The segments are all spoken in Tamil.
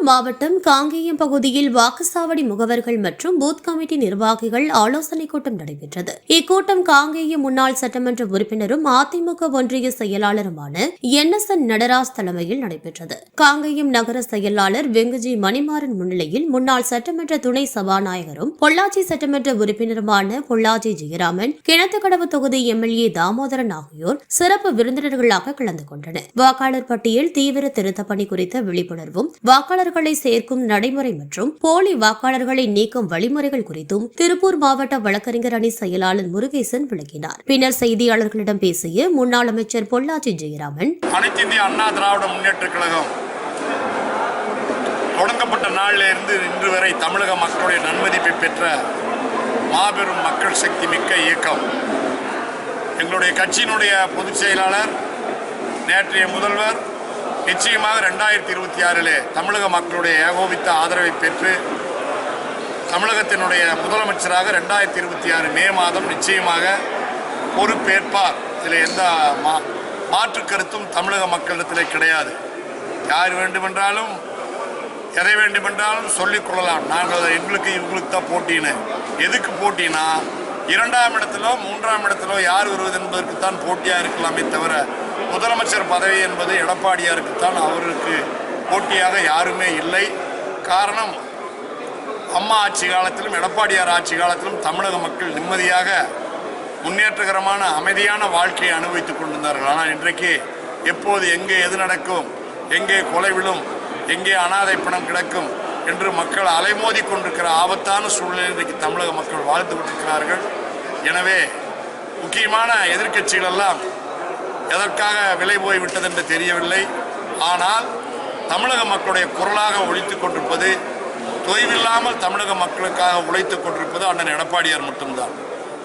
மாவட்டம் காங்கேயம் பகுதியில் வாக்குச்சாவடி முகவர்கள் மற்றும் பூத் கமிட்டி நிர்வாகிகள் ஆலோசனைக் கூட்டம் நடைபெற்றது. இக்கூட்டம் காங்கேயம் முன்னாள் சட்டமன்ற உறுப்பினரும் அதிமுக ஒன்றிய செயலாளருமான NSN நடராஜ் தலைமையில் நடைபெற்றது. காங்கேயம் நகர செயலாளர் வெங்குஜி மணிமாறன் முன்னிலையில் முன்னாள் சட்டமன்ற துணை சபாநாயகரும் பொள்ளாச்சி சட்டமன்ற உறுப்பினருமான பொள்ளாச்சி ஜெயராமன், கிணத்துக்கடவு தொகுதி MLA தாமோதரன் ஆகியோர் சிறப்பு விருந்தினர்களாக கலந்து கொண்டனர். வாக்காளர் பட்டியல் தீவிர திருத்தப் பணி குறித்த விழிப்புணர்வும், வாக்காளர்களை சேர்க்கும் நடைமுறை மற்றும் போலி வாக்காளர்களை நீக்கும் வழிமுறைகள் குறித்தும் திருப்பூர் மாவட்ட வழக்கறிஞர் அணி செயலாளர் முருகேசன் விளக்கினார். பின்னர் செய்தியாளர்களிடம் பேசிய முன்னாள் அமைச்சர் பொள்ளாச்சி ஜெயராமன், அனைத்து இந்திய அண்ணா திராவிட முன்னேற்ற கழகம் தொடங்கப்பட்ட நாளிலிருந்து இன்று வரை தமிழக மக்களுடைய நன்மதிப்பை பெற்ற மாபெரும் மக்கள் சக்தி மிக்க இயக்கம். எங்களுடைய கட்சியினுடைய பொதுச் செயலாளர், நேற்றைய முதல்வர் நிச்சயமாக 2026 தமிழக மக்களுடைய ஏகோபித்த ஆதரவை பெற்று தமிழகத்தினுடைய முதலமைச்சராக 2026 மே மாதம் நிச்சயமாக பொறுப்பேற்பார். இதில் எந்த மாற்று கருத்தும் தமிழக மக்களிடத்தில் கிடையாது. யார் வேண்டுமென்றாலும் எதை வேண்டுமென்றாலும் சொல்லிக் கொள்ளலாம். நாங்கள் இவங்களுக்கு தான் போட்டின்னு. எதுக்கு போட்டினா, 2ஆம் இடத்திலோ 3ஆம் இடத்திலோ யார் வருவது என்பதற்குத்தான் போட்டியாக இருக்கலாமே தவிர முதலமைச்சர் பதவி என்பது எடப்பாடியாருக்குத்தான். அவருக்கு போட்டியாக யாருமே இல்லை. காரணம், அம்மா ஆட்சி காலத்திலும் எடப்பாடியார் ஆட்சி காலத்திலும் தமிழக மக்கள் நிம்மதியாக முன்னேற்றகரமான அமைதியான வாழ்க்கையை அனுபவித்துக் கொண்டிருந்தார்கள். ஆனால் இன்றைக்கு எப்போது எங்கே எது நடக்கும், எங்கே கொலை விழும், எங்கே அனாதை பணம் கிடக்கும் என்று மக்கள் அலைமோதி கொண்டிருக்கிற ஆபத்தான சூழ்நிலை இன்றைக்கு தமிழக மக்கள் வாழ்ந்து கொண்டிருக்கிறார்கள். எனவே முக்கியமான எதிர்க்கட்சிகள் எல்லாம் எதற்காக விலை போய்விட்டது என்று தெரியவில்லை. ஆனால் தமிழக மக்களுடைய குரலாக ஒழித்துக் கொண்டிருப்பது, தொய்வில்லாமல் தமிழக மக்களுக்காக உழைத்துக் கொண்டிருப்பது அண்ணன் எடப்பாடியார் மட்டும்தான்.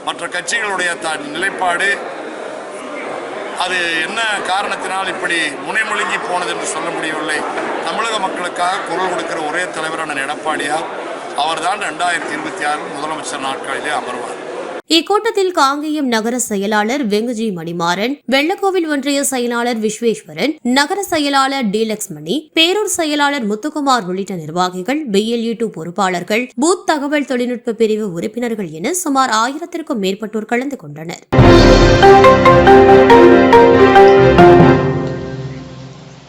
மற்ற கட்சிகளுடைய நிலைப்பாடு அது என்ன காரணத்தினால் இப்படி முனைமொழிங்கி போனது என்று சொல்ல முடியவில்லை. தமிழக மக்களுக்காக குரல் கொடுக்கிற ஒரே தலைவர் அண்ணன் எடப்பாடியார். அவர்தான் 2026 முதலமைச்சர் நாட்களிலே அமர்வார். இக்கூட்டத்தில் காங்கேயம் நகர செயலாளர் வெங்குஜி மணிமாறன், வெள்ளக்கோவில் ஒன்றிய செயலாளர் விஸ்வேஸ்வரன், நகர செயலாளர் டி லக்ஷ்மணி, பேரூர் செயலாளர் முத்துக்குமார் உள்ளிட்ட நிர்வாகிகள், BLE2 பொறுப்பாளர்கள், பூத் தகவல் தொழில்நுட்ப பிரிவு உறுப்பினர்கள் என சுமார் 1000க்கும் மேற்பட்டோர் கலந்து கொண்டனர்.